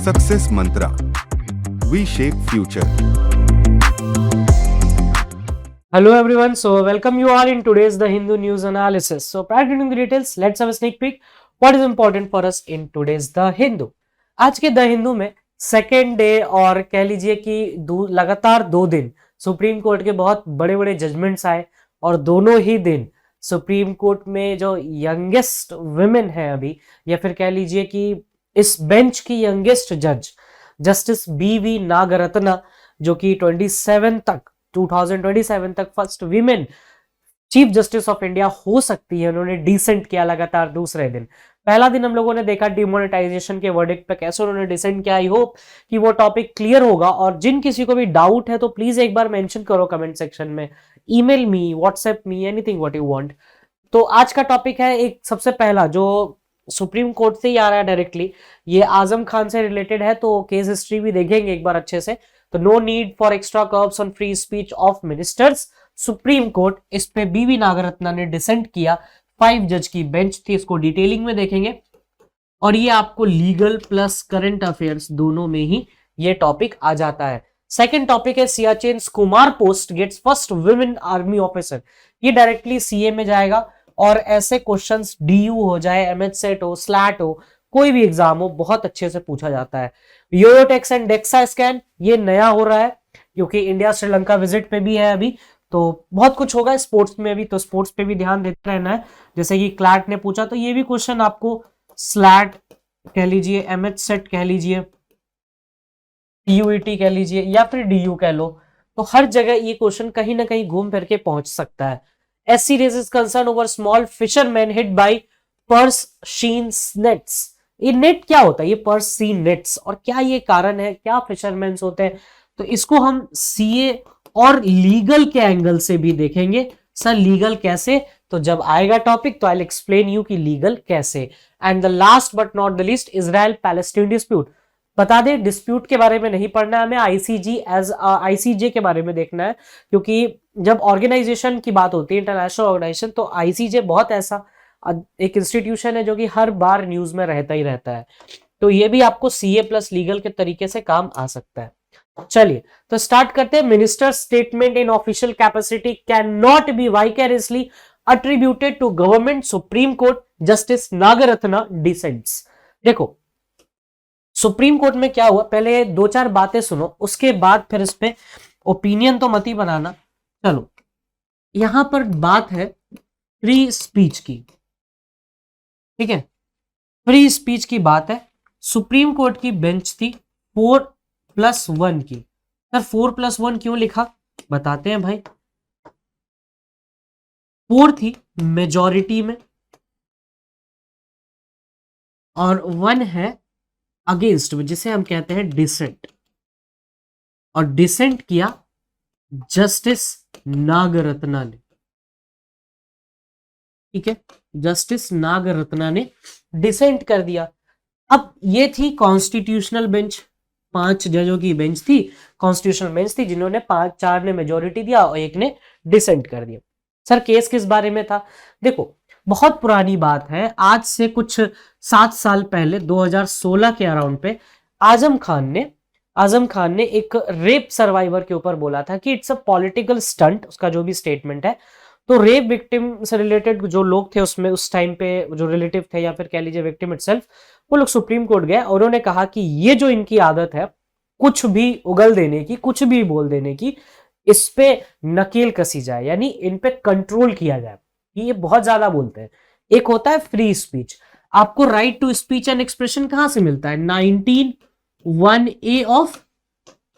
Success Mantra, V shape future. Hello everyone, so welcome you all in today's The Hindu News Analysis. So prior to getting the details, let's have a sneak peek what is important for us in today's The Hindu. आज के the Hindu में second day और कह लीजिए कि लगातार 2 दिन supreme court के बहुत बड़े बड़े जजमेंट्स आए और दोनों ही दिन सुप्रीम कोर्ट में जो यंगेस्ट वुमेन है अभी, या फिर कह लीजिए कि इस बेंच की यंगेस्ट जज जस्टिस बी.वी. नागरत्ना, जो कि 2027 तक first women chief justice of India हो सकती है, उन्होंने डिसेंट किया लगातार दूसरे दिन. पहला दिन हम लोगों ने देखा डिमोनेटाइजेशन के वर्डिक्ट पे कैसे उन्होंने डिसेंट किया. आई होप कि वो टॉपिक क्लियर होगा, और जिन किसी को भी डाउट है तो प्लीज एक बार मेंशन करो कमेंट सेक्शन में, email me, WhatsApp me, anything what you want. तो आज का टॉपिक है एक सबसे पहला जो सुप्रीम कोर्ट से ही आ रहा है डायरेक्टली, ये आजम खान से रिलेटेड है, तो केस हिस्ट्री भी देखेंगे एक बार अच्छे से. तो no need for extra curbs on free speech of ministers, supreme court, इस पे बी.वी. नागरत्ना ने डिसेंट किया. 5 जज की बेंच थी, इसको डिटेलिंग में देखेंगे, और ये आपको लीगल प्लस करंट अफेयर्स दोनों में ही ये टॉपिक आ जाता है. सेकंड टॉपिक है Siachen Kumar post gets first women army officer. ये डायरेक्टली सीए में जाएगा, और ऐसे क्वेश्चंस डीयू हो जाए, एमएच सेट हो, स्लैट हो, कोई भी एग्जाम हो, बहुत अच्छे से पूछा जाता है. योयोटेक्स एंड डेक्सा स्कैन, ये नया हो रहा है क्योंकि इंडिया श्रीलंका विजिट पे भी है अभी, तो बहुत कुछ होगा स्पोर्ट्स में भी, तो स्पोर्ट्स पे भी ध्यान देते रहना है. जैसे कि क्लैट ने पूछा, तो ये भी क्वेश्चन आपको स्लैट कह लीजिए, एमएच सेट कह लीजिए, पीयूईटी कह लीजिए, या फिर डीयू कह लो, तो हर जगह ये क्वेश्चन कहीं ना कहीं घूम फिर के पहुंच सकता है. SC raises concern over small fishermen hit by purse seine nets. ये नेट क्या होता है, ये पर्स सीन नेट्स, और क्या ये कारण है, क्या फिशरमैन होते हैं, तो इसको हम सीए और लीगल के एंगल से भी देखेंगे. सर लीगल कैसे, तो जब आएगा टॉपिक तो आई विल एक्सप्लेन यू कि लीगल कैसे. And the last but not the least, Israel Palestine dispute. बता दें, डिस्प्यूट के बारे में नहीं पढ़ना है हमें, आईसीजे के बारे में देखना है, क्योंकि जब ऑर्गेनाइजेशन की बात होती है, इंटरनेशनल ऑर्गेनाइजेशन, तो आईसीजे बहुत ऐसा एक इंस्टीट्यूशन है जो कि हर बार न्यूज में रहता ही रहता है. तो ये भी आपको सीए प्लस लीगल के तरीके से काम आ सकता है. चलिए तो स्टार्ट करते हैं. Minister statement in official capacity can not be vicariously attributed to government, supreme court, justice Nagarathna dissents. देखो सुप्रीम कोर्ट में क्या हुआ, पहले 2-4 बातें सुनो, उसके बाद फिर इस पे ओपिनियन तो मत ही बनाना. चलो, यहां पर बात है फ्री स्पीच की, ठीक है, फ्री स्पीच की बात है. सुप्रीम कोर्ट की बेंच थी 4+1 की. सर 4+1 क्यों लिखा, बताते हैं भाई. 4 थी मेजॉरिटी में, और 1 है अगेंस्ट में, जिसे हम कहते हैं डिसेंट, और डिसेंट किया जस्टिस नागरत्ना ने. ठीक है, जस्टिस नागरत्ना ने डिसेंट कर दिया. अब ये थी कॉन्स्टिट्यूशनल बेंच, 5 जजों की बेंच थी, कॉन्स्टिट्यूशनल बेंच थी, जिन्होंने 4 ने मेजोरिटी दिया और 1 ने डिसेंट कर दिया. सर केस किस बारे में था, देखो बहुत पुरानी बात है, आज से कुछ 7 साल पहले 2016 के अराउंड पे आजम खान ने एक रेप सर्वाइवर के ऊपर बोला था कि इट्स अ पॉलिटिकल स्टंट, उसका जो भी स्टेटमेंट है. तो रेप विक्टिम से रिलेटेड जो लोग थे उसमें उस टाइम पे, जो रिलेटिव थे या फिर कह लीजिए विक्टिम इटसेल्फ, वो लोग सुप्रीम कोर्ट गए और उन्होंने कहा कि ये जो इनकी आदत है कुछ भी उगल देने की, कुछ भी बोल देने की, इस पे नकेल कसी जाए, यानी इन पे कंट्रोल किया जाए, ये बहुत ज्यादा बोलते हैं. एक होता है फ्री स्पीच, आपको right to speech and expression कहां से मिलता है, 19(1)(a) ऑफ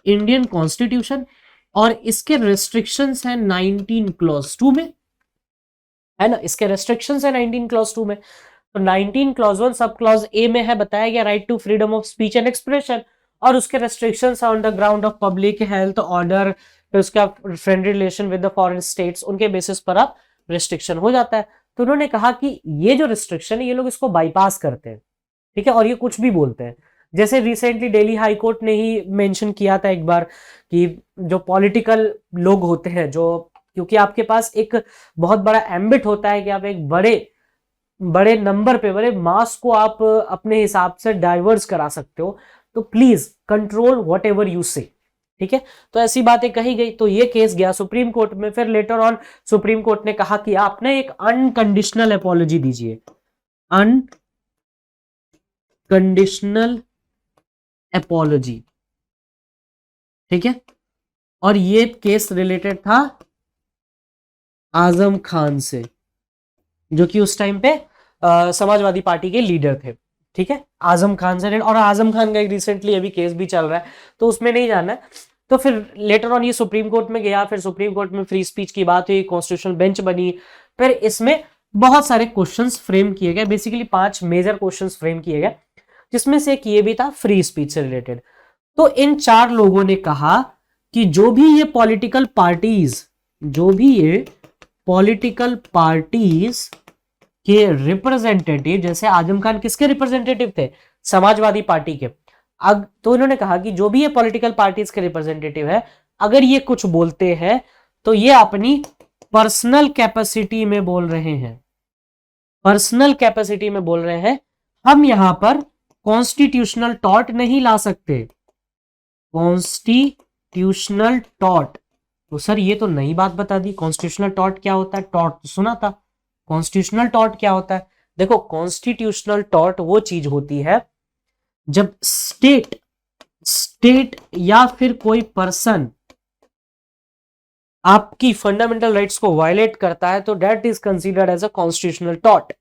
इंडियन कॉन्स्टिट्यूशन, और इसके रेस्ट्रिक्शंस हैं 19(2) में, है ना, इसके रेस्ट्रिक्शंस है 19(2) में. तो 19(1) सब क्लॉज ए में है, बताया गया right to freedom of speech and expression, और उसके restrictions on the ground of public health order, फिर उसका friendly relation with the foreign states, उनके बेसिस पर आप रिस्ट्रिक्शन हो जाता है. तो उन्होंने कहा कि ये जो रिस्ट्रिक्शन है ये लोग इसको बाईपास करते हैं, ठीक है, और ये कुछ भी बोलते हैं. जैसे रिसेंटली दिल्ली हाई कोर्ट ने ही मेंशन किया था एक बार कि जो पॉलिटिकल लोग होते हैं, जो क्योंकि आपके पास एक बहुत बड़ा एम्बिट होता है कि आप एक बड़े नंबर पे, बड़े मास को आप अपने हिसाब से डाइवर्स करा सकते हो, तो please control what ever you से, ठीक है। तो ऐसी बातें कही गई, तो ये केस गया सुप्रीम कोर्ट में। फिर लेटर ऑन सुप्रीम कोर्ट ने कहा कि आपने एक अनकंडीशनल अपॉलॉजी दीजिए, अनकंडीशनल अपॉलॉजी, ठीक है। और ये केस रिलेटेड था आजम खान से, जो कि उस टाइम पे समाजवादी पार्टी के लीडर थे, ठीक है। आजम खान से, और आजम खान का एक रिसेंटली अभी केस भी चल रहा है, तो उसमें नहीं जाना है। तो फिर लेटर ऑन ये सुप्रीम कोर्ट में गया, फिर सुप्रीम कोर्ट में फ्री स्पीच की बात हुई, कॉन्स्टिट्यूशनल बेंच बनी, फिर इसमें बहुत सारे क्वेश्चंस फ्रेम किए गए, बेसिकली 5 मेजर क्वेश्चंस फ्रेम किए गए, जिसमें से एक ये भी था फ्री स्पीच से रिलेटेड। तो इन 4 लोगों ने कहा कि जो भी ये पॉलिटिकल पार्टीज के रिप्रेजेंटेटिव, जैसे आजम खान किसके रिप्रेजेंटेटिव थे? समाजवादी पार्टी के। तो इन्होंने कहा कि जो भी ये पॉलिटिकल पार्टीज के रिप्रेजेंटेटिव है, अगर ये कुछ बोलते हैं तो ये अपनी पर्सनल कैपेसिटी में बोल रहे हैं, पर्सनल कैपेसिटी में बोल रहे हैं। हम यहां पर कॉन्स्टिट्यूशनल टॉर्ट नहीं ला सकते, कॉन्स्टिट्यूशनल टॉर्ट। तो सर ये तो नई बात बता दी, कॉन्स्टिट्यूशनल टॉर्ट क्या होता है? टॉर्ट तो सुना था, कॉन्स्टिट्यूशनल टॉर्ट क्या होता है? देखो, कॉन्स्टिट्यूशनल टॉर्ट वो चीज होती है जब स्टेट या फिर कोई पर्सन आपकी फंडामेंटल राइट्स को वायलेट करता है, तो that is considered as a constitutional tort,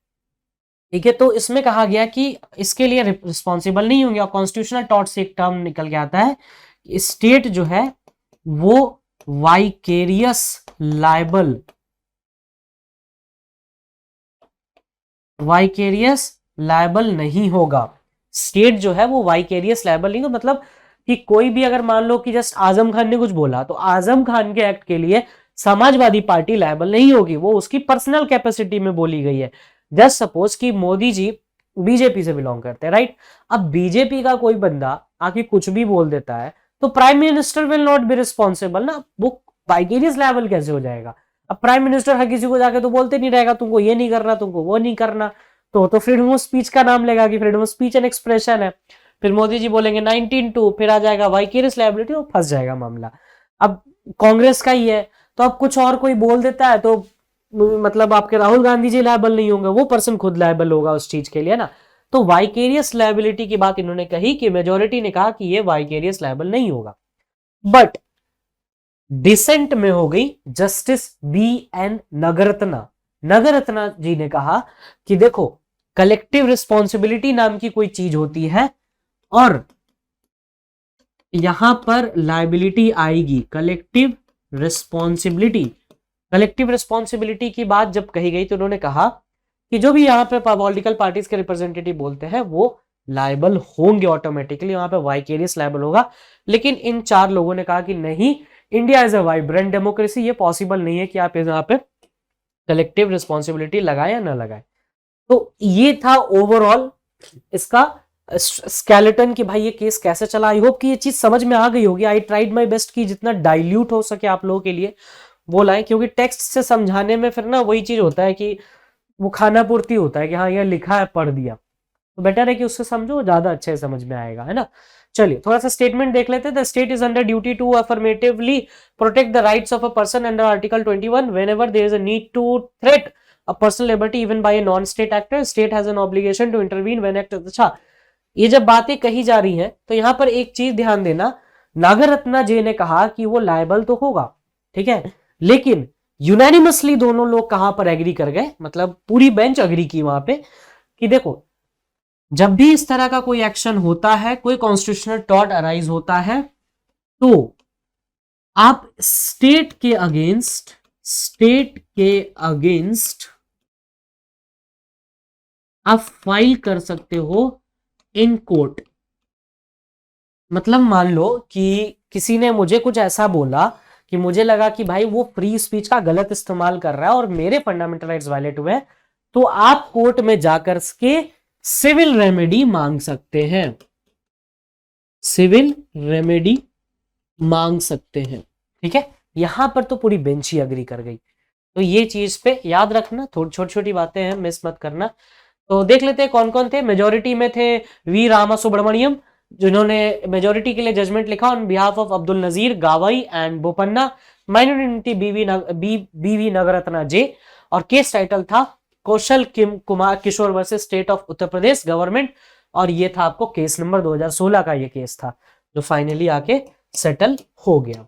ठीक है। तो इसमें कहा गया कि इसके लिए रिस्पॉन्सिबल नहीं होंगे, और कॉन्स्टिट्यूशनल टॉर्ट से एक टर्म निकल के आता है, स्टेट जो है वो वाइकेरियस लायबल नहीं होगा। स्टेट जो है वो वाइकेरियस लायबल नहीं होगा, मतलब कि कोई भी अगर मान लो कि जस्ट आजम खान ने कुछ बोला, तो आजम खान के एक्ट के लिए समाजवादी पार्टी लायबल नहीं होगी, वो उसकी पर्सनल कैपेसिटी में बोली गई है। जस्ट सपोज कि मोदी जी बीजेपी से बिलोंग करते हैं, राइट। अब बीजेपी का कोई बंदा आके कुछ भी बोल देता है, तो prime minister will not be responsible ना, वो वाइकेरियस लायबल कैसे हो जाएगा? अब प्राइम मिनिस्टर हर किसी को जाके तो बोलते नहीं रहेगा तुमको ये नहीं करना, तुमको वो नहीं करना, तो फ्रीडम ऑफ स्पीच का नाम लेगा कि freedom of speech and expression है। फिर मोदी जी बोलेंगे 19(2), फिर आ जाएगा वाइकेरियस लायबिलिटी, और फंस जाएगा मामला। अब कांग्रेस का ही है, तो अब कुछ और कोई बोल देता है, तो मतलब आपके राहुल गांधी जी लायबल नहीं होंगे, वो पर्सन खुद लायबल होगा उस चीज के लिए ना। तो वाइकेरियस लायबिलिटी की बात इन्होंने कही कि मेजोरिटी ने कहा कि ये वाइकेरियस लायबल नहीं होगा। बट डिसेंट में हो गई जस्टिस BN नगरत्ना जी ने कहा कि देखो, कलेक्टिव रिस्पॉन्सिबिलिटी नाम की कोई चीज होती है, और यहां पर लायबिलिटी आएगी। कलेक्टिव रिस्पॉन्सिबिलिटी की बात जब कही गई, तो उन्होंने कहा कि जो भी यहां पे पॉलिटिकल पार्टीज के रिप्रेजेंटेटिव बोलते हैं वो लायबल होंगे ऑटोमेटिकली, वहां पे वाइकेरियस लायबल होगा। लेकिन इन 4 लोगों ने कहा कि नहीं, India is a vibrant democracy, ये पॉसिबल नहीं है कि आप यहाँ पे कलेक्टिव रिस्पॉन्सिबिलिटी लगाए या ना लगाए। तो ये था ओवरऑल इसका स्केलेटन कि भाई ये केस कैसे चला। आई होप कि ये चीज समझ में आ गई होगी। आई ट्राइड माय बेस्ट कि जितना डाइल्यूट हो सके आप लोगों के लिए वो लाए, क्योंकि टेक्स्ट से समझाने में फिर ना वही चीज होता है कि वो खाना पूर्ति होता है कि हाँ ये लिखा है पढ़ दिया, तो बेटर है कि उससे समझो, ज्यादा अच्छे से समझ में आएगा, है ना। चलिए थोड़ा सा स्टेटमेंट देख लेते हैं। The state is under duty to affirmatively protect the rights of a person under article 21 whenever there is a need to threat a personal liberty even by a non state actor, state has an obligation to intervene when act. अच्छा, ये जब बातें कही जा रही हैं तो यहां पर एक चीज ध्यान देना, नागरत्ना जी ने कहा कि वो लायबल तो होगा, ठीक है, लेकिन यूनानिमसली दोनों लोग कहां पर एग्री कर गए, मतलब पूरी बेंच एग्री की वहां पे कि देखो, जब भी इस तरह का कोई एक्शन होता है, कोई कॉन्स्टिट्यूशनल टॉर्ट अराइज होता है, तो आप स्टेट के अगेंस्ट आप फाइल कर सकते हो इन कोर्ट। मतलब मान लो कि किसी ने मुझे कुछ ऐसा बोला कि मुझे लगा कि भाई वो फ्री स्पीच का गलत इस्तेमाल कर रहा है और मेरे फंडामेंटल राइट्स वायलेट हुए हैं, तो आप कोर्ट में जाकर के सिविल रेमेडी मांग सकते हैं, सिविल रेमेडी मांग सकते हैं, ठीक है। यहां पर तो पूरी बेंच ही अग्री कर गई, तो ये चीज पे याद रखना, थोड़ी छोटी छोटी बातें हैं, मिस मत करना। तो देख लेते हैं कौन कौन थे। मेजोरिटी में थे वी रामा सुब्रमण्यम, जिन्होंने मेजोरिटी के लिए जजमेंट लिखा on behalf of Abdul Nazeer Gavai and Bopanna, minority B V Nagarathna J, और केस टाइटल था Kaushal Kumar Kishor versus state of Uttar Pradesh government, और ये था आपको केस नंबर 2016 का ये केस था जो फाइनली आके सेटल हो गया।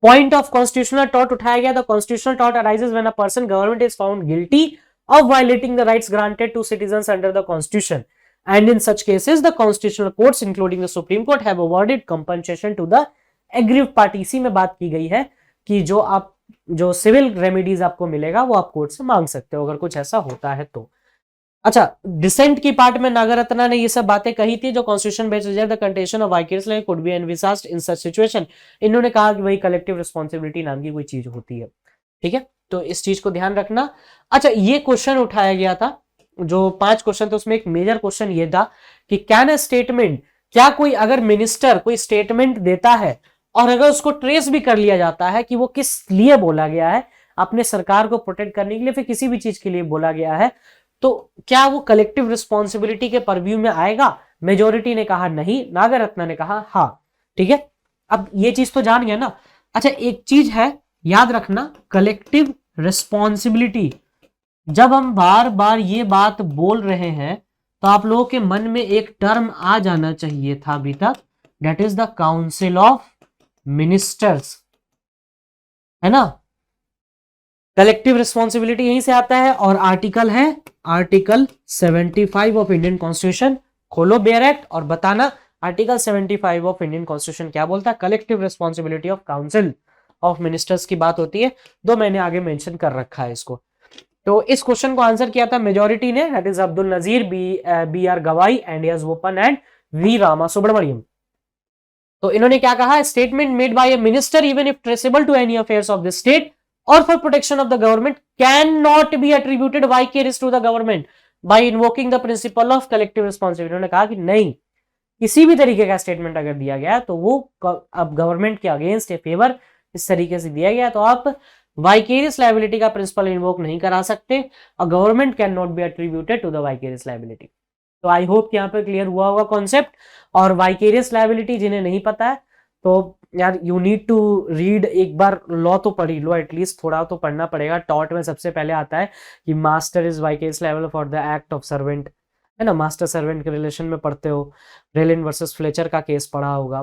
पॉइंट ऑफ कॉन्स्टिट्यूशनल टॉर्ट उठाया गया। The constitutional tort arises when a person government is found guilty of violating the rights granted to citizens under the constitution and in such cases the constitutional courts including the supreme court have awarded compensation to the aggrieved party. इसी में बात की गई है कि जो civil remedies आपको मिलेगा वो आप कोर्ट से मांग सकते हो अगर कुछ ऐसा होता है तो। अच्छा, डिसेंट की पार्ट में नागरत्ना ने ये सब बातें कही थी जो constitution based result the contention of vicarious life could be envisaged in such situation. इन्होंने कहा कि वही कलेक्टिव रिस्पांसिबिलिटी नाम की कोई चीज होती है। ठीक है, तो इस चीज को ध्यान रखना। अच्छा, ये क्वेश्चन उठाया गया था, जो 5 क्वेश्चन थे उसमें एक मेजर क्वेश्चन ये था कि कैन अ स्टेटमेंट, क्या कोई अगर मिनिस्टर कोई स्टेटमेंट देता है और अगर उसको ट्रेस भी कर लिया जाता है कि वो किस लिए बोला गया है, अपने सरकार को प्रोटेक्ट करने के लिए, फिर किसी भी चीज के लिए बोला गया है, तो क्या वो कलेक्टिव रिस्पॉन्सिबिलिटी के परव्यू में आएगा? मेजोरिटी ने कहा नहीं, नागरत्ना ने कहा हाँ। ठीक है, अब ये चीज तो जान गया ना। अच्छा, एक चीज है याद रखना, कलेक्टिव रिस्पॉन्सिबिलिटी, जब हम बार बार ये बात बोल रहे हैं तो आप लोगों के मन में एक टर्म आ जाना चाहिए था अभी तक, that is the council of ministers, है ना। कलेक्टिव रिस्पॉन्सिबिलिटी यहीं से आता है और आर्टिकल है आर्टिकल 75 ऑफ इंडियन कॉन्स्टिट्यूशन। खोलो बेयर एक्ट और बताना आर्टिकल 75 ऑफ इंडियन कॉन्स्टिट्यूशन क्या बोलता है। Collective responsibility of council of ministers की बात होती है, 2 मैंने आगे मेंशन कर रखा है इसको। तो इस क्वेश्चन को आंसर किया था मेजोरिटी ने, that is Abdul Nazeer, B R Gavai and S Bopanna and V Rama Subramanian. तो इन्होंने क्या कहा, statement made by a minister even if traceable to any affairs of the state or for protection of the government cannot be attributed vicarious to the government by invoking the principle of collective responsibility। उन्होंने कहा कि नहीं, किसी भी तरीके का statement अगर दिया गया तो वो अब गवर्नमेंट के अगेंस्ट या फेवर इस तरीके से दिया गया तो आप वाइकेरियस लायबिलिटी का प्रिंसिपल इन्वोक नहीं करा सकते और government can not be attributed to the vicarious liability. तो आई होप यहाँ पे क्लियर हुआ होगा कॉन्सेप्ट। और वाइकेरियस लायबिलिटी जिन्हें नहीं पता है तो यार यू नीड टू रीड, एक बार लॉ तो पढ़ी लो, एटलीस्ट थोड़ा तो पढ़ना पड़ेगा। टॉट में सबसे पहले आता है कि master is vicarious liable for the act of servant, है ना, मास्टर सर्वेंट के रिलेशन में पढ़ते हो, रेलिन वर्सेस फ्लेचर का केस पढ़ा होगा।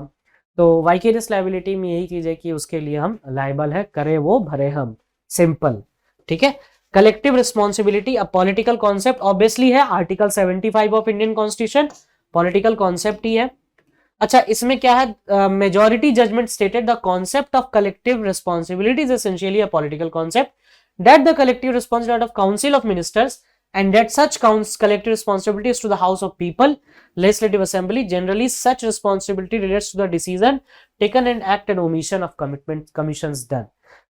तो वाइकेरियस लायबिलिटी में यही चीज है कि उसके लिए हम लायबल है, करे वो भरे हम, सिंपल। ठीक है, collective responsibility a political concept obviously है, article 75 of Indian constitution political concept ही है। अच्छा, इसमें क्या है, majority judgment stated the concept of collective responsibility is essentially a political concept that the collective responsibility of council of ministers and that such counts collective responsibilities to the house of people, legislative assembly. Generally such responsibility relates to the decision taken and act and omission of commissions done।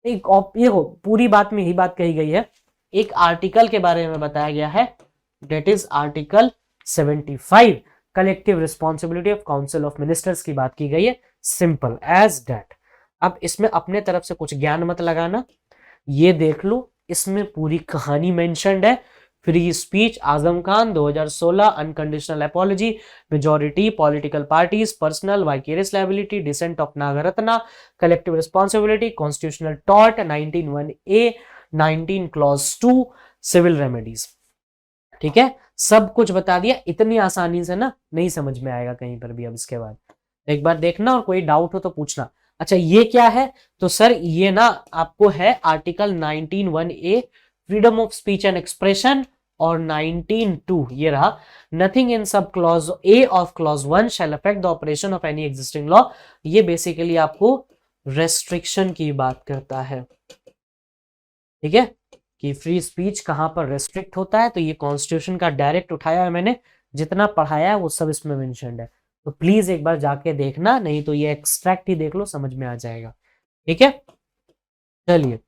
एक ये हो पूरी बात में यही बात कही गई है। एक आर्टिकल के बारे में बताया गया है, that is article 75 collective responsibility of council of ministers की बात की गई है, सिंपल एज दैट। अब इसमें अपने तरफ से कुछ ज्ञान मत लगाना, ये देख लो, इसमें पूरी कहानी मेंशन्ड है। Free speech, Azam Khan 2016, unconditional apology, majority, political parties, personal vicarious liability, dissent of Nagarathna, collective responsibility, constitutional tort 19(1)(a), 19 clause 2, civil remedies. ठीक है, सब कुछ बता दिया, इतनी आसानी से ना नहीं समझ में आएगा कहीं पर भी। अब इसके बाद एक बार देखना और कोई डाउट हो तो पूछना। अच्छा, ये क्या है, तो सर ये ना आपको है article 19(1)(a freedom of speech and expression, और 19(2) ये रहा nothing in sub clause A of clause 1 shall affect the operation of any existing law. ये बेसिकली आपको रेस्ट्रिक्शन की बात करता है। ठीक है, कि फ्री स्पीच कहां पर रेस्ट्रिक्ट होता है, तो ये कॉन्स्टिट्यूशन का डायरेक्ट उठाया है मैंने, जितना पढ़ाया है वो सब इसमें मेंशन्ड है। तो प्लीज एक बार जाके देखना, नहीं तो ये एक्सट्रैक्ट ही देख लो, समझ में आ जाएगा। ठीक है, चलिए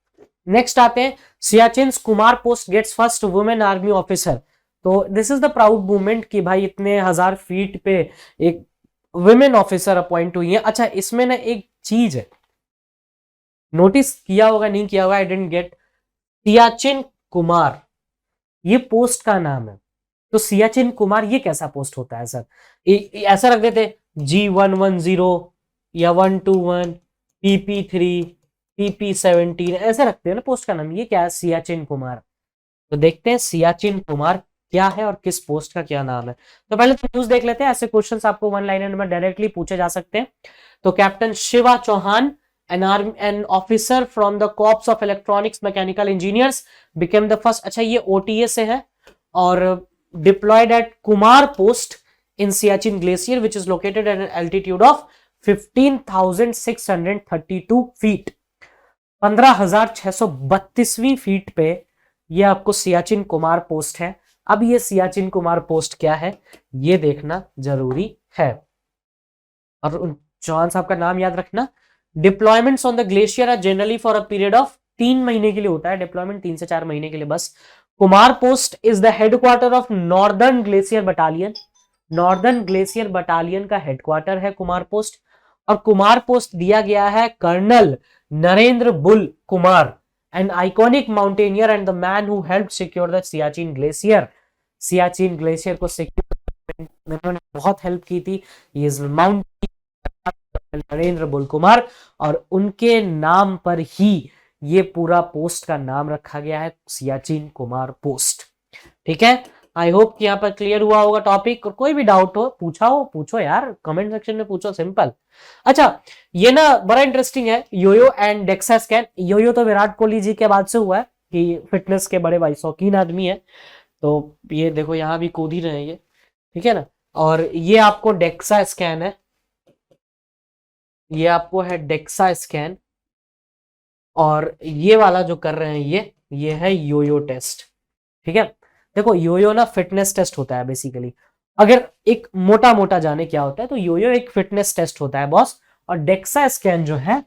नेक्स्ट आते हैं, Siachen's Kumar post gets first women army officer. तो this is the proud moment कि भाई इतने 1000 फीट पे एक वुमेन ऑफिसर अपॉइंट हुई है। अच्छा, इसमें ना एक चीज है, नोटिस किया होगा नहीं किया होगा, I didn't get, Siachen Kumar ये पोस्ट का नाम है। तो सियाचिन कुमार ये कैसा पोस्ट होता है सर? ऐसा रख देते G110 या 121 PP3 PP17 ऐसे रखते हैं ना पोस्ट का नाम। ये क्या है? सियाचिन कुमार। तो देखते हैं सियाचिन कुमार क्या है और किस पोस्ट का क्या नाम है। तो पहले तो न्यूज देख लेते हैं, ऐसे क्वेश्चंस आपको वन लाइनर में डायरेक्टली पूछे जा सकते हैं। तो captain Shiva Chauhan, an officer from the corps of electronics mechanical engineers became the first। अच्छा ये OTA से है और deployed at Kumar post in Siachen glacier which is located at an altitude of 15,632 feet। 15,632 feet पे ये आपको सियाचिन कुमार पोस्ट है। अब ये सियाचिन कुमार पोस्ट क्या है ये देखना जरूरी है। और चौहान साहब का नाम याद रखना। Deployments on the glacier are generally for a period of 3 महीने के लिए होता है डिप्लॉयमेंट, 3 से 4 महीने के लिए बस। Kumar post is the headquarter of northern glacier battalion. Northern glacier battalion का हेडक्वार्टर है कुमार पोस्ट। और कुमार पोस्ट दिया गया है colonel Narendra Bull Kumar, an iconic mountaineer and the man who helped secure the Siachen glacier. Siachen glacier को सिक्योर उन्होंने बहुत हेल्प की थी। ये नरेंद्र बुल कुमार, और उनके नाम पर ही ये पूरा पोस्ट का नाम रखा गया है सियाचिन कुमार पोस्ट। ठीक है, आई होप कि यहाँ पर क्लियर हुआ होगा टॉपिक। और कोई भी डाउट हो पूछो यार, कमेंट सेक्शन में पूछो, सिंपल। अच्छा ये ना बड़ा इंटरेस्टिंग है, yoyo and DEXA scan. Yoyo तो विराट कोहली जी के बाद से हुआ है कि फिटनेस के बड़े भाई शौकीन आदमी है। तो ये देखो यहाँ भी कूद ही रहे हैं ये, ठीक है ना। और ये आपको डेक्सा स्कैन है, ये आपको है डेक्सा स्कैन। और ये वाला जो कर रहे हैं ये है योयो टेस्ट। ठीक है, देखो योयो ना फिटनेस टेस्ट होता है बेसिकली। अगर एक मोटा जाने क्या होता है तो योयो एक फिटनेस टेस्ट होता है बॉस। और डेक्सा स्कैन जो है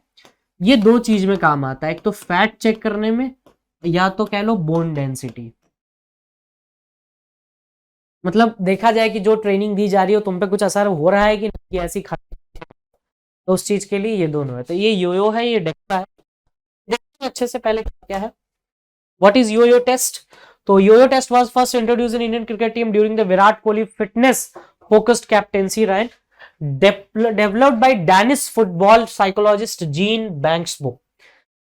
ये 2 चीज में काम आता है, एक तो फैट चेक करने में, या तो कह लो बोन डेंसिटी। मतलब देखा जाए कि जो ट्रेनिंग दी जा रही हो तुम पे कुछ असर हो रहा है कि नहीं, ऐसी तो उस चीज के लिए ये दोनों है। तो ये योयो है, ये डेक्सा है। देखते हैं अच्छे से पहले क्या है, व्हाट इज योयो टेस्ट। तो yoyo test was first introduced in Indian cricket team during the Virat Kohli fitness focused captaincy run, developed by Danish football psychologist Jens Bangsbo.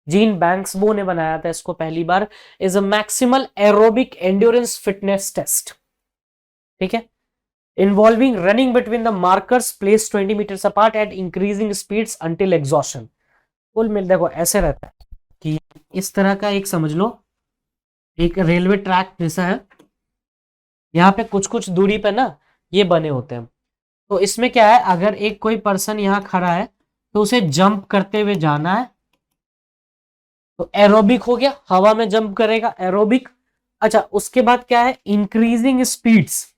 Jens Bangsbo ने बनाया था इसको पहली बार। Is a maximal aerobic endurance fitness test. ठीक है, involving running between the markers placed 20 meters apart at increasing speeds until exhaustion। कुल मिल देखो ऐसे रहता है कि इस तरह का एक समझ लो एक रेलवे ट्रैक जैसा है, यहाँ पे कुछ दूरी पे ना ये बने होते हैं। तो इसमें क्या है, अगर एक कोई पर्सन यहाँ खड़ा है तो उसे जंप करते हुए जाना है, तो एरोबिक हो गया, हवा में जंप करेगा एरोबिक। अच्छा उसके बाद क्या है, इंक्रीजिंग स्पीड्स,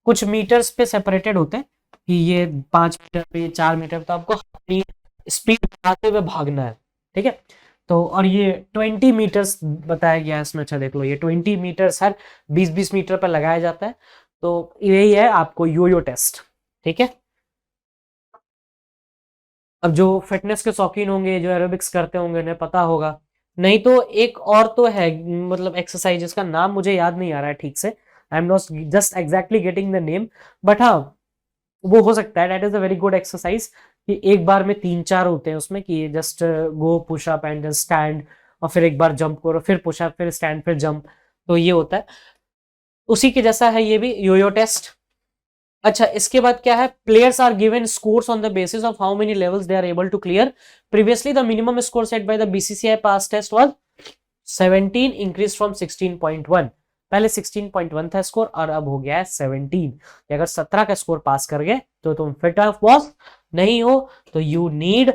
कुछ मीटर्स पे सेपरेटेड होते हैं कि ये 5 मीटर पे 4 मीटर, तो आपको स्पीड बढ़ाते हुए भागना है। ठीक है, तो और ये 20 मीटर्स बताया गया है इसमें। अच्छा देख लो ये 20 मीटर्स हर 20-20 मीटर पर लगाया जाता है। तो यही है आपको योयो टेस्ट। ठीक है, अब जो फिटनेस के शौकीन होंगे, जो एरोबिक्स करते होंगे, उन्हें पता होगा। नहीं तो एक और तो है मतलब एक्सरसाइज, जिसका नाम मुझे याद नहीं आ रहा है ठीक से, I am not just exactly getting the name, but हाँ वो हो सकता है। That is a very good exercise कि एक बार में 3-4 होते हैं उसमें कि just go pushup and then stand, और फिर एक बार जंप करो, फिर पुशअप, फिर स्टैंड, फिर जंप। तो ये होता है, उसी के जैसा है ये भी योयो टेस्ट। अच्छा इसके बाद क्या है, players are given scores on the basis of how many levels they are able to clear. Previously the minimum score set by the BCCI pass test was 17, increase from 16.1। पहले 16.1 था स्कोर और अब हो गया है 17। अगर 17 का स्कोर पास कर गए तो तुम फिट ऑफ बॉस, नहीं हो तो यू नीड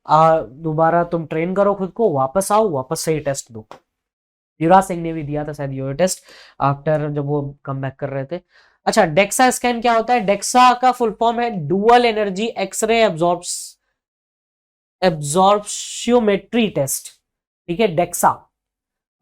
दोबारा तुम ट्रेन करो खुद को, वापस आओ, वापस से टेस्ट दो। युवराज सिंह ने भी दिया था शायद योयो टेस्ट आफ्टर जब वो कम बैक कर रहे थे। अच्छा डेक्सा स्कैन क्या होता है, डेक्सा का फुल फॉर्म है dual energy X ray absorptiometry test. ठीक है, डेक्सा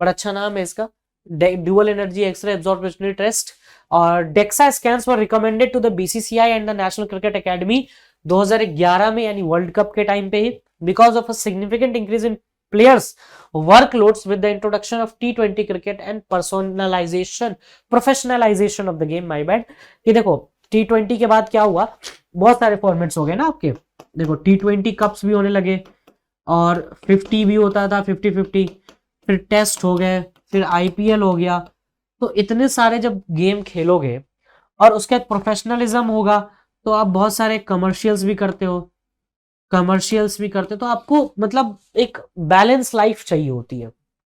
बड़ा अच्छा नाम है इसका, dual energy X ray absorptiometry test. और DEXA scans were recommended to the BCCI and the national cricket academy 2011 में, यानी वर्ल्ड कप के टाइम पे ही, because of a significant increase in players workloads with the introduction of T20 cricket and professionalization of the game, my bad। कि देखो T20 के बाद क्या हुआ, बहुत सारे फॉर्मेट्स हो गए ना आपके, देखो T20 कप्स भी होने लगे और 50 भी होता था, 50-50, फिर टेस्ट हो गए, फिर IPL हो गया। तो इतने सारे जब गेम खेलोगे और उसके बाद प्रोफेशनलिज्म होगा तो आप बहुत सारे कमर्शियल्स भी करते हो, तो आपको मतलब एक बैलेंस लाइफ चाहिए होती है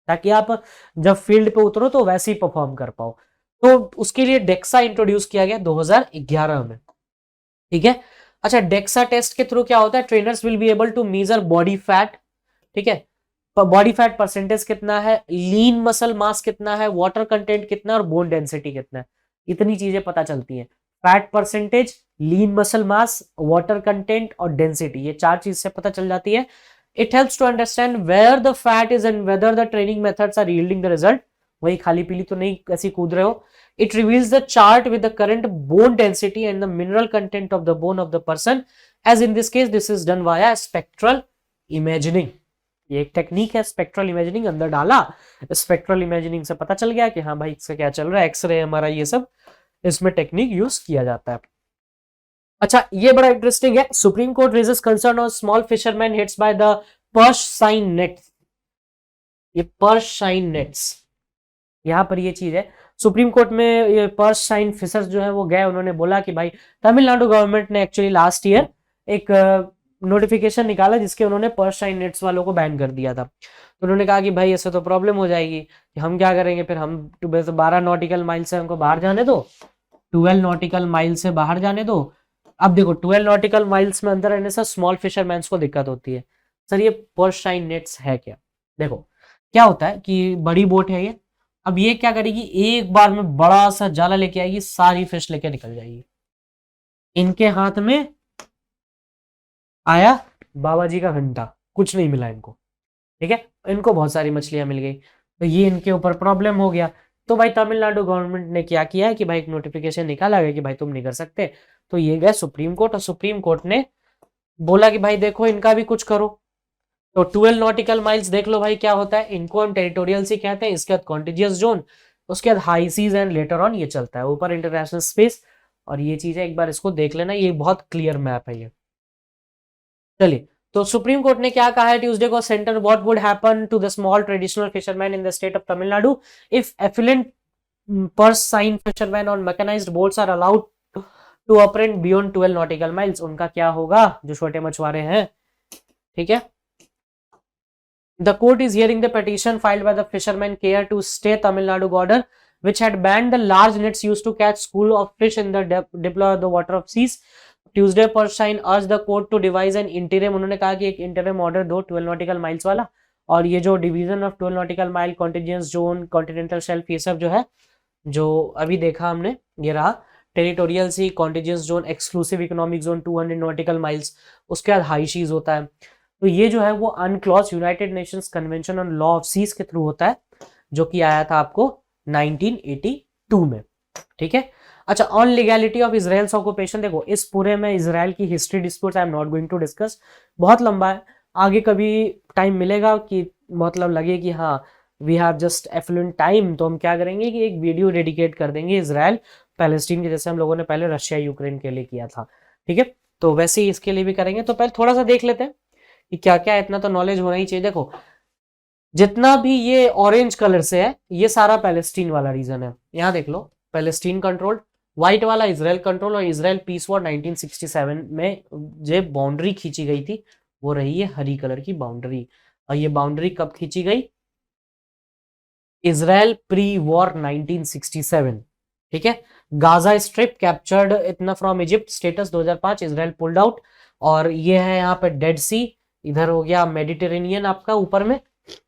ताकि आप जब फील्ड पे उतरो तो वैसे ही परफॉर्म कर पाओ। तो उसके लिए डेक्सा इंट्रोड्यूस किया गया 2011 में, ठीक है। अच्छा, डेक्सा टेस्ट के थ्रू क्या होता है, trainers will be able to measure body fat, ठीक है, बॉडी फैट परसेंटेज कितना है, लीन मसल मास कितना है, वाटर कंटेंट कितना है और बोन डेंसिटी कितना है, इतनी चीजें पता चलती हैं। Fat percentage, lean muscle mass, water content और डेंसिटी, ये 4 चीज से पता चल जाती है। It helps to understand where the fat is and whether the training methods are yielding the result. वही खाली पीली तो नहीं ऐसी कूद रहे हो। It reveals the chart with the current bone density and the mineral content of the bone of the person, as in this case this is done via spectral imagining. ये एक टेक्निक है, स्पेक्ट्रल इमेजिनिंग, अंदर डाला, spectral imagining से पता चल गया कि हाँ भाई इससे क्या चल रहा है, एक्सरे हमारा, ये सब इसमें टेक्निक यूज किया जाता है। अच्छा, ये बड़ा इंटरेस्टिंग है। Supreme court raises concern on small fisherman hits by the purse seine nets. ये पर्च साइन नेट्स, यहां पर ये चीज है, सुप्रीम कोर्ट में ये पर्च साइन फिशर्स जो है वो गए, उन्होंने बोला कि भाई तमिलनाडु गवर्नमेंट ने एक्चुअली लास्ट ईयर एक नोटिफिकेशन निकाला जिसके उन्होंने पर्च साइन नेट्स वालों को बैन कर दिया था। तो उन्होंने कहा कि भाई ऐसे तो प्रॉब्लम हो जाएगी कि हम क्या करेंगे, फिर हम 12 नॉटिकल माइल से हमको बाहर जाने दो, 12 नॉटिकल माइल से बाहर जाने दो। अब देखो 12 नॉटिकल माइल्स में अंदर रहने से स्मॉल फिशरमैन को दिक्कत होती है। सर ये पर्च साइन नेट्स है क्या? देखो क्या होता है कि बड़ी बोट है ये, अब ये क्या करेगी, एक बार में बड़ा सा जाला लेके आएगी, सारी फिश लेके निकल जाएगी। इनके हाथ में आया बाबा जी का घंटा, कुछ नहीं मिला इनको, ठीक है, इनको बहुत सारी मछलियां मिल गई, तो ये इनके ऊपर प्रॉब्लम हो गया। तो भाई तमिलनाडु गवर्नमेंट ने क्या किया है कि भाई एक नोटिफिकेशन निकाला गया कि भाई तुम नहीं कर सकते। तो ये गए सुप्रीम कोर्ट और सुप्रीम कोर्ट ने बोला कि भाई देखो इनका भी कुछ करो। तो 12 नॉटिकल माइल्स देख लो भाई क्या होता है, इनको हम टेरिटोरियल सी कहते हैं, इसके बाद कॉन्टिजियस जोन, उसके बाद high seas and later on ये चलता है, ऊपर इंटरनेशनल स्पेस। और ये चीज है, एक बार इसको देख लेना, ये बहुत क्लियर मैप है ये। चलिए, तो सुप्रीम कोर्ट ने क्या कहा है ट्यूसडे को, centre what would happen to the small traditional fisherman in the state of Tamil Nadu if affluent purse seine fisherman on mechanised boats are allowed to operate beyond 12 nautical miles. उनका क्या होगा जो छोटे मछुआरे हैं, ठीक है। The court is hearing the petition filed by the fishermen care to stay Tamil Nadu border, which had banned the large nets used to catch school of fish in the deploy of the water of seas. Tuesday, Pershine urged the court to devise an interim, उन्होंने कहा कि एक interim order दो 12 nautical miles वाला, और ये जो division of 12 nautical mile, contiguous zone, continental shelf, ये सब जो है, जो अभी देखा हमने, ये रहा टेरिटोरियल सी, contiguous zone, exclusive economic zone 200 nautical miles, उसके बाद हाई सीज होता है। तो ये जो है वो UNCLOS united nations convention on law of seas के थ्रू होता है, जो कि आया था आपको 1982 में, ठीक है। अच्छा, on legality of Israel's occupation, देखो इस पूरे में इजराइल की history disputes I am not going to discuss, बहुत लंबा है, आगे कभी टाइम मिलेगा कि मतलब लगे कि हाँ we have just affluent time, तो हम क्या करेंगे कि एक वीडियो डेडिकेट कर देंगे इजराइल पैलेस्टीन के, जैसे हम लोगों ने पहले रशिया यूक्रेन के लिए किया था, ठीक है। तो वैसे ही इसके लिए भी करेंगे। तो पहले थोड़ा सा देख लेते हैं कि क्या क्या है, इतना तो नॉलेज होना ही चाहिए। देखो जितना भी ये ऑरेंज कलर से है ये सारा पैलेस्टीन वाला रीजन है, यहाँ देख लो पैलेस्टीन कंट्रोल्ड, व्हाइट वाला इजराइल कंट्रोल, और इजराइल पीस वॉर 1967 में जो बाउंड्री खींची गई थी वो रही है हरी कलर की बाउंड्री। और ये बाउंड्री कब खींची गई, इजराइल प्री वॉर 1967, ठीक है। गाजा स्ट्रिप कैप्चर्ड इतना from Egypt, status 2005, Israel pulled out. और ये है यहाँ पे डेड सी, इधर हो गया मेडिटेरेनियन आपका ऊपर में,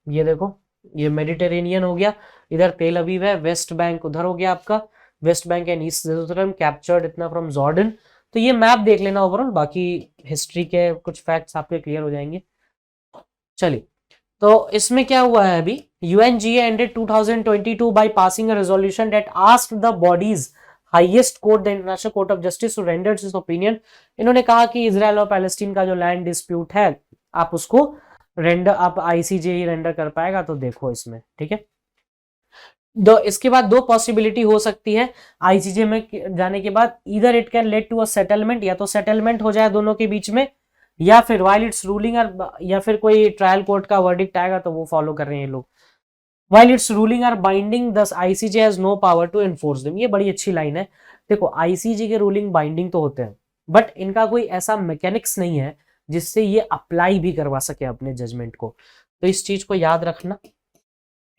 ये देखो ये मेडिटेरेनियन हो गया, इधर तेल अवीव है, वेस्ट बैंक उधर हो गया आपका, West Bank and east Jerusalem captured इतना फ्रॉम जॉर्डन। तो ये मैप देख लेना ओवरऑल, बाकी हिस्ट्री के कुछ फैक्ट्स आपके क्लियर हो जाएंगे। चलिए, तो इसमें क्या हुआ है अभी, UNGA ended 2022 by passing a resolution that asked the body's highest court, the International Court of Justice, to render its opinion। इन्होंने कहा कि इजराइल और पैलेस्टीन का जो लैंड डिस्प्यूट है आप उसको रेंडर आप आईसीजे ही रेंडर कर पाएगा, तो देखो इसमें, ठीक है। दो इसके बाद दो पॉसिबिलिटी हो सकती है आईसीजे में जाने के बाद, इधर it can lead to a settlement, या तो सेटलमेंट हो जाए दोनों के बीच में, या फिर वाइल इट्स रूलिंग, या फिर कोई ट्रायल कोर्ट का वर्डिक्ट आएगा तो वो फॉलो कर रहे हैं ये लोग। While its ruling are binding thus ICJ has no power to enforce them. ये बड़ी अच्छी लाइन है। देखो आईसीजे के रूलिंग बाइंडिंग तो होते हैं, बट इनका कोई ऐसा मैकेनिक्स नहीं है जिससे ये अप्लाई भी करवा सके अपने जजमेंट को। तो इस चीज को याद रखना,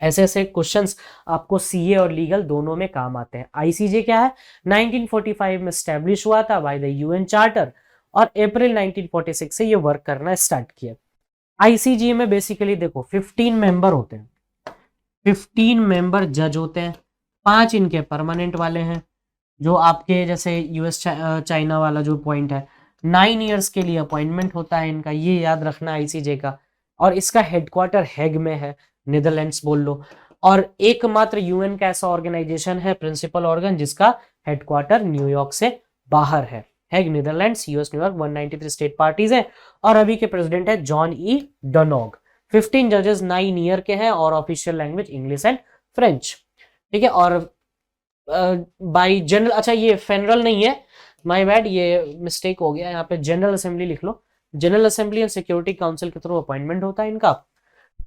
ऐसे ऐसे क्वेश्चंस आपको सीए और लीगल दोनों में काम आते हैं। आईसीजे क्या है, 1945 में स्टैब्लिश हुआ था बाय द यूएन चार्टर, और अप्रैल 1946 से ये वर्क करना स्टार्ट किया। आईसीजे में बेसिकली देखो 15 मेंबर होते हैं, 15 मेंबर जज होते हैं, 5 इनके परमानेंट वाले हैं, जो आपके जैसे यूएस चाइना वाला जो पॉइंट है, 9 इयर्स के लिए अपॉइंटमेंट होता है इनका, ये याद रखना आईसीजे का। और इसका हेडक्वार्टर हैग में है, नीदरलैंड्स बोल लो। और एकमात्र यूएन का ऐसा ऑर्गेनाइजेशन है, प्रिंसिपल ऑर्गन, जिसका हेडक्वार्टर न्यूयॉर्क से बाहर है। Hague Netherlands, US New York, 193 state parties है, और अभी के प्रेसिडेंट है जॉन ई डोनोग। 15 जजेस 9 ईयर के हैं, और official language English and French, ठीक है। और बाय जनरल, अच्छा ये फेडरल नहीं है, माय बैड, ये मिस्टेक हो गया, यहाँ पे जनरल असेंबली लिख लो। General assembly and security council के थ्रू अपॉइंटमेंट होता है इनका।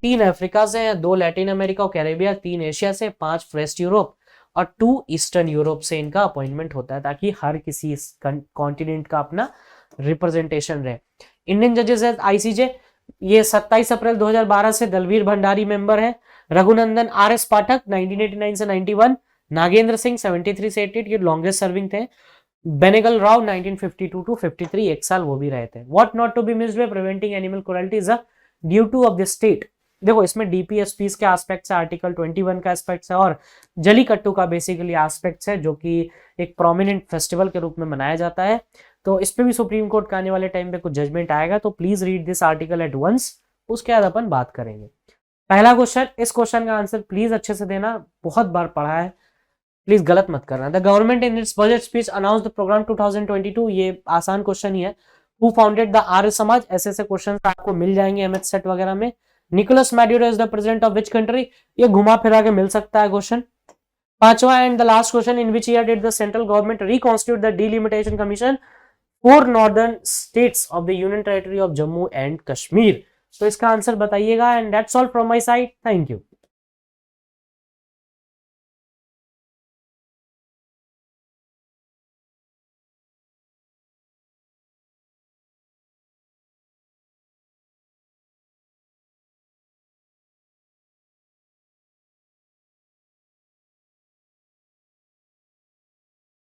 3 अफ्रीका से हैं, 2 लैटिन अमेरिका और कैरेबिया, 3 एशिया से, 5 वेस्ट यूरोप और 2 ईस्टर्न यूरोप से इनका अपॉइंटमेंट होता है, ताकि हर किसी कॉन्टिनेंट का अपना रिप्रेजेंटेशन रहे। इंडियन जजेस है आईसीजे, ये 27 अप्रैल 2012 से दलवीर भंडारी मेंबर है, रघुनंदन आर एस पाठक 1989 से 91, नागेंद्र सिंह 73 से 88, ये लॉन्गेस्ट सर्विंग थे, बेनेगल राव 1952 टू 53, एक साल वो भी रहे थे। What not to be missed by preventing animal cruelty is a duty of the state. देखो इसमें डीपीएसपीस के एस्पेक्ट्स है, आर्टिकल 21 का एस्पेक्ट्स है, और जलीकट्टू का बेसिकली एस्पेक्ट्स है, जो कि एक प्रोमिनेंट फेस्टिवल के रूप में मनाया जाता है। तो इस पे भी सुप्रीम कोर्ट का आने वाले टाइम पे कुछ जजमेंट आएगा, तो please read this article at once, उसके बाद अपन बात करेंगे। पहला क्वेश्चन, इस क्वेश्चन का आंसर प्लीज अच्छे से देना, बहुत बार पढ़ा है, प्लीज गलत मत करना। The government in its budget speech announce the programme 2022, ये आसान क्वेश्चन ही है। Who founded the Arya Samaj, ऐसे ऐसे क्वेश्चन आपको मिल जाएंगे एमएच सेट वगैरह में। Nicolas Maduro is the president of which country, ये घुमा फिरा के मिल सकता है क्वेश्चन। पांचवा and the last question, in which year did the central government reconstitute the delimitation commission for northern states of the union territory of Jammu and Kashmir. तो इसका आंसर बताइएगा, and that's all from my side, thank you.